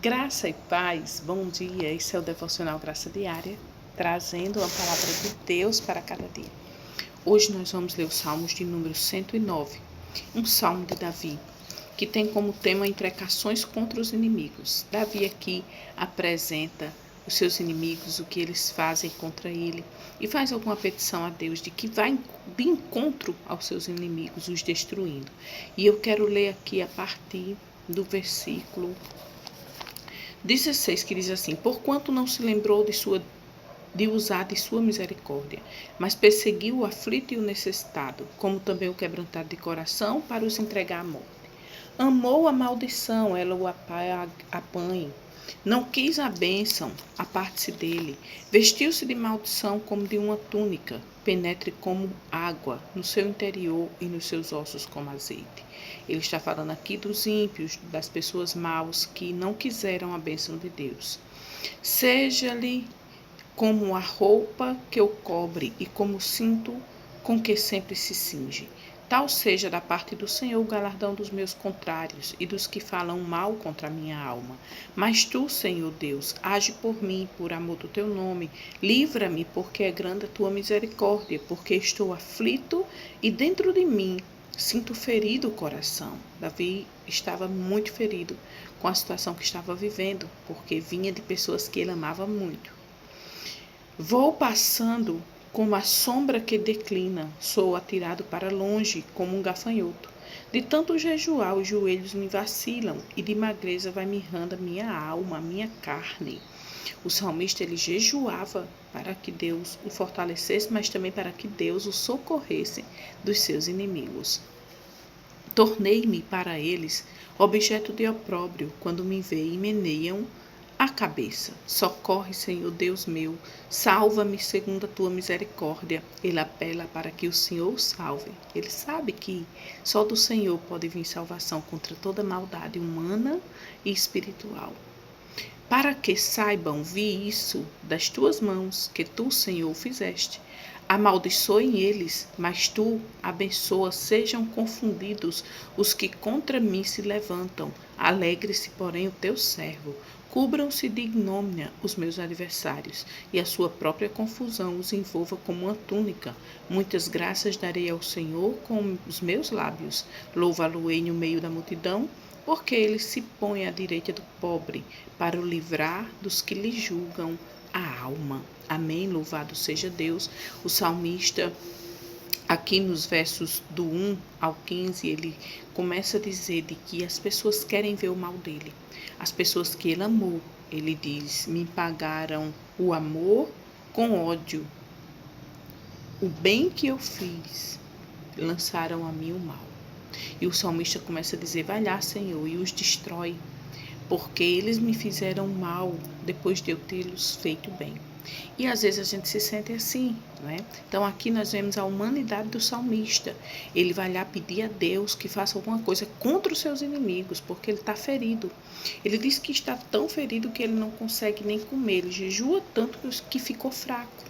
Graça e paz, bom dia. Esse é o Devocional Graça Diária, trazendo a palavra de Deus para cada dia. Hoje nós vamos ler os Salmos de número 109, um salmo de Davi, que tem como tema imprecações contra os inimigos. Davi aqui apresenta os seus inimigos, o que eles fazem contra ele, e faz alguma petição a Deus de que vai de encontro aos seus inimigos, os destruindo. E eu quero ler aqui a partir do versículo 16, que diz assim: Porquanto não se lembrou de usar de sua misericórdia, mas perseguiu o aflito e o necessitado, como também o quebrantado de coração, para os entregar à morte. Amou a maldição, ela o apanhe. Não quis a bênção, aparte-se dele. Vestiu-se de maldição como de uma túnica, penetre como água no seu interior e nos seus ossos como azeite. Ele está falando aqui dos ímpios, das pessoas maus que não quiseram a bênção de Deus. Seja-lhe como a roupa que o cobre e como o cinto com que sempre se cinge. Tal seja da parte do Senhor o galardão dos meus contrários e dos que falam mal contra a minha alma. Mas tu, Senhor Deus, age por mim, por amor do teu nome. Livra-me, porque é grande a tua misericórdia, porque estou aflito e dentro de mim sinto ferido o coração. Davi estava muito ferido com a situação que estava vivendo, porque vinha de pessoas que ele amava muito. Vou passando como a sombra que declina, sou atirado para longe como um gafanhoto. De tanto jejuar, os joelhos me vacilam, e de magreza vai mirrando a minha alma, a minha carne. O salmista, ele jejuava para que Deus o fortalecesse, mas também para que Deus o socorresse dos seus inimigos. Tornei-me para eles objeto de opróbrio, quando me veem e meneiam a cabeça. Socorre, Senhor Deus meu, salva-me segundo a tua misericórdia. Ele apela para que o Senhor o salve. Ele sabe que só do Senhor pode vir salvação contra toda maldade humana e espiritual. Para que saibam, vi isso das tuas mãos, que tu, Senhor, fizeste. Amaldiçoem eles, mas tu abençoa, sejam confundidos os que contra mim se levantam. Alegre-se, porém, o teu servo. Cubram-se de ignomínia os meus adversários, e a sua própria confusão os envolva como uma túnica. Muitas graças darei ao Senhor com os meus lábios. Louva-lo-ei no meio da multidão, porque ele se põe à direita do pobre, para o livrar dos que lhe julgam a alma. Amém, louvado seja Deus. O salmista, aqui nos versos do 1 ao 15, ele começa a dizer de que as pessoas querem ver o mal dele. As pessoas que ele amou, ele diz, me pagaram o amor com ódio. O bem que eu fiz, lançaram a mim o mal. E o salmista começa a dizer, vai lá, Senhor, e os destrói, porque eles me fizeram mal depois de eu tê-los feito bem. E às vezes a gente se sente assim, não é? Então aqui nós vemos a humanidade do salmista. Ele vai lá pedir a Deus que faça alguma coisa contra os seus inimigos, porque ele está ferido. Ele diz que está tão ferido que ele não consegue nem comer. Ele jejua tanto que ficou fraco,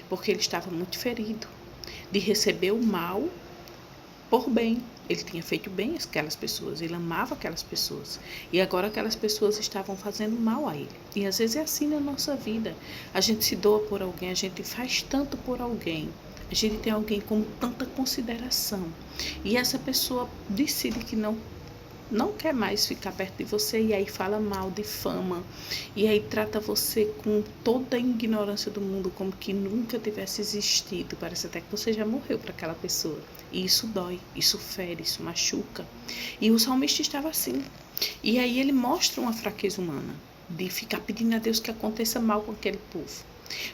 porque ele estava muito ferido de receber o mal por bem. Ele tinha feito bem àquelas pessoas, ele amava aquelas pessoas. E agora aquelas pessoas estavam fazendo mal a ele. E às vezes é assim na nossa vida. A gente se doa por alguém, a gente faz tanto por alguém. A gente tem alguém com tanta consideração. E essa pessoa decide que não quer mais ficar perto de você, e aí fala mal, difama, e aí trata você com toda a ignorância do mundo, como que nunca tivesse existido. Parece até que você já morreu para aquela pessoa. E isso dói, isso fere, isso machuca. E o salmista estava assim. E aí ele mostra uma fraqueza humana, de ficar pedindo a Deus que aconteça mal com aquele povo.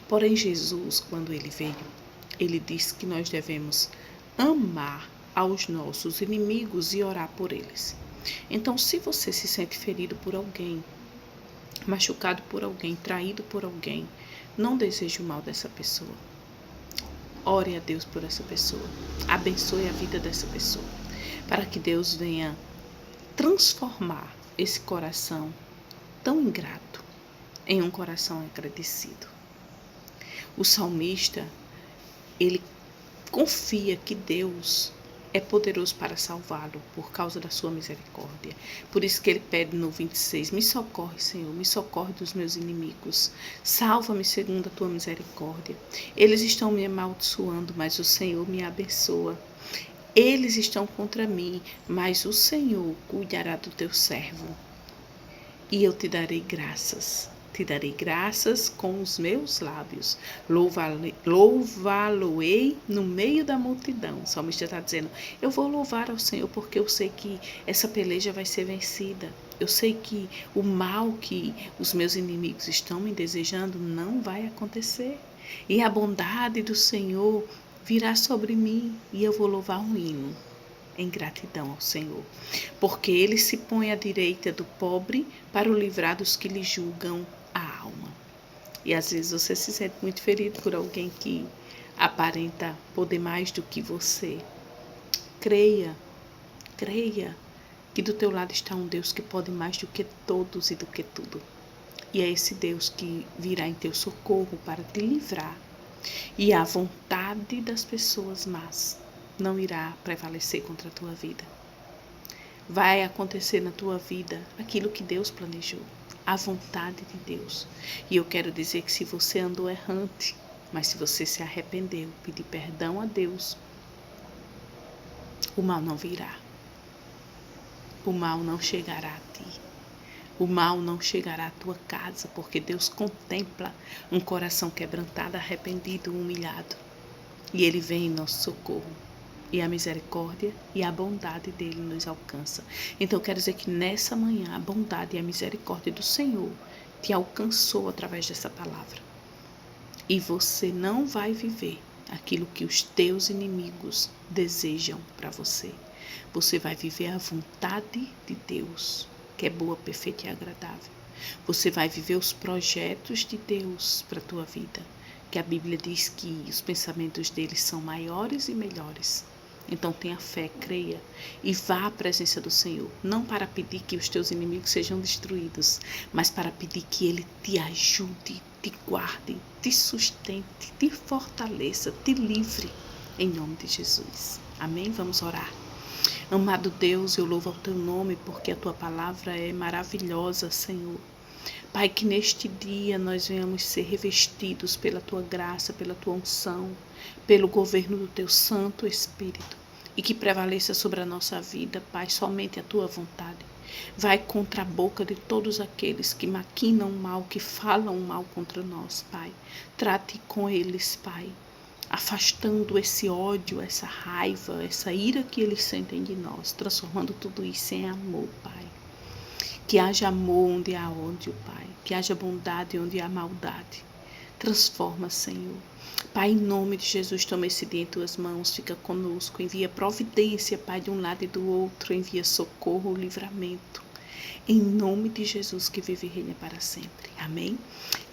Porém, Jesus, quando ele veio, ele disse que nós devemos amar aos nossos inimigos e orar por eles. Então, se você se sente ferido por alguém, machucado por alguém, traído por alguém, não deseje o mal dessa pessoa. Ore a Deus por essa pessoa. Abençoe a vida dessa pessoa, para que Deus venha transformar esse coração tão ingrato em um coração agradecido. O salmista, ele confia que Deus é poderoso para salvá-lo por causa da sua misericórdia. Por isso que ele pede no 26, me socorre, Senhor, me socorre dos meus inimigos. Salva-me segundo a tua misericórdia. Eles estão me amaldiçoando, mas o Senhor me abençoa. Eles estão contra mim, mas o Senhor cuidará do teu servo. E eu te darei graças. Te darei graças com os meus lábios. Louvá-lo-ei no meio da multidão. O salmista está dizendo, eu vou louvar ao Senhor porque eu sei que essa peleja vai ser vencida. Eu sei que o mal que os meus inimigos estão me desejando não vai acontecer. E a bondade do Senhor virá sobre mim e eu vou louvar um hino em gratidão ao Senhor, porque ele se põe à direita do pobre para o livrar dos que lhe julgam a alma. E às vezes você se sente muito ferido por alguém que aparenta poder mais do que você. Creia que do teu lado está um Deus que pode mais do que todos e do que tudo. E é esse Deus que virá em teu socorro para te livrar. E a vontade das pessoas más não irá prevalecer contra a tua vida. Vai acontecer na tua vida aquilo que Deus planejou, a vontade de Deus. E eu quero dizer que se você andou errante, mas se você se arrependeu, pedir perdão a Deus, o mal não virá. O mal não chegará a ti. O mal não chegará à tua casa, porque Deus contempla um coração quebrantado, arrependido, humilhado. E Ele vem em nosso socorro. E a misericórdia e a bondade dele nos alcança. Então eu quero dizer que nessa manhã a bondade e a misericórdia do Senhor te alcançou através dessa palavra. E você não vai viver aquilo que os teus inimigos desejam para você. Você vai viver a vontade de Deus, que é boa, perfeita e agradável. Você vai viver os projetos de Deus para a tua vida, que a Bíblia diz que os pensamentos dele são maiores e melhores. Então tenha fé, creia e vá à presença do Senhor, não para pedir que os teus inimigos sejam destruídos, mas para pedir que Ele te ajude, te guarde, te sustente, te fortaleça, te livre, em nome de Jesus. Amém? Vamos orar. Amado Deus, eu louvo ao teu nome porque a tua palavra é maravilhosa, Senhor. Pai, que neste dia nós venhamos ser revestidos pela tua graça, pela tua unção, pelo governo do teu Santo Espírito e que prevaleça sobre a nossa vida, Pai, somente a tua vontade. Vai contra a boca de todos aqueles que maquinam mal, que falam mal contra nós, Pai. Trate com eles, Pai, afastando esse ódio, essa raiva, essa ira que eles sentem de nós, transformando tudo isso em amor, Pai. Que haja amor onde há ódio, Pai. Que haja bondade onde há maldade. Transforma, Senhor. Pai, em nome de Jesus, toma esse dia em tuas mãos, fica conosco, envia providência, Pai, de um lado e do outro, envia socorro, livramento. Em nome de Jesus, que vive e reina para sempre. Amém?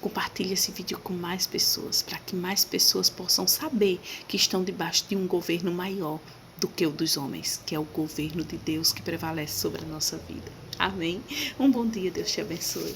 Compartilhe esse vídeo com mais pessoas, para que mais pessoas possam saber que estão debaixo de um governo maior do que o dos homens, que é o governo de Deus que prevalece sobre a nossa vida. Amém? Um bom dia, Deus te abençoe.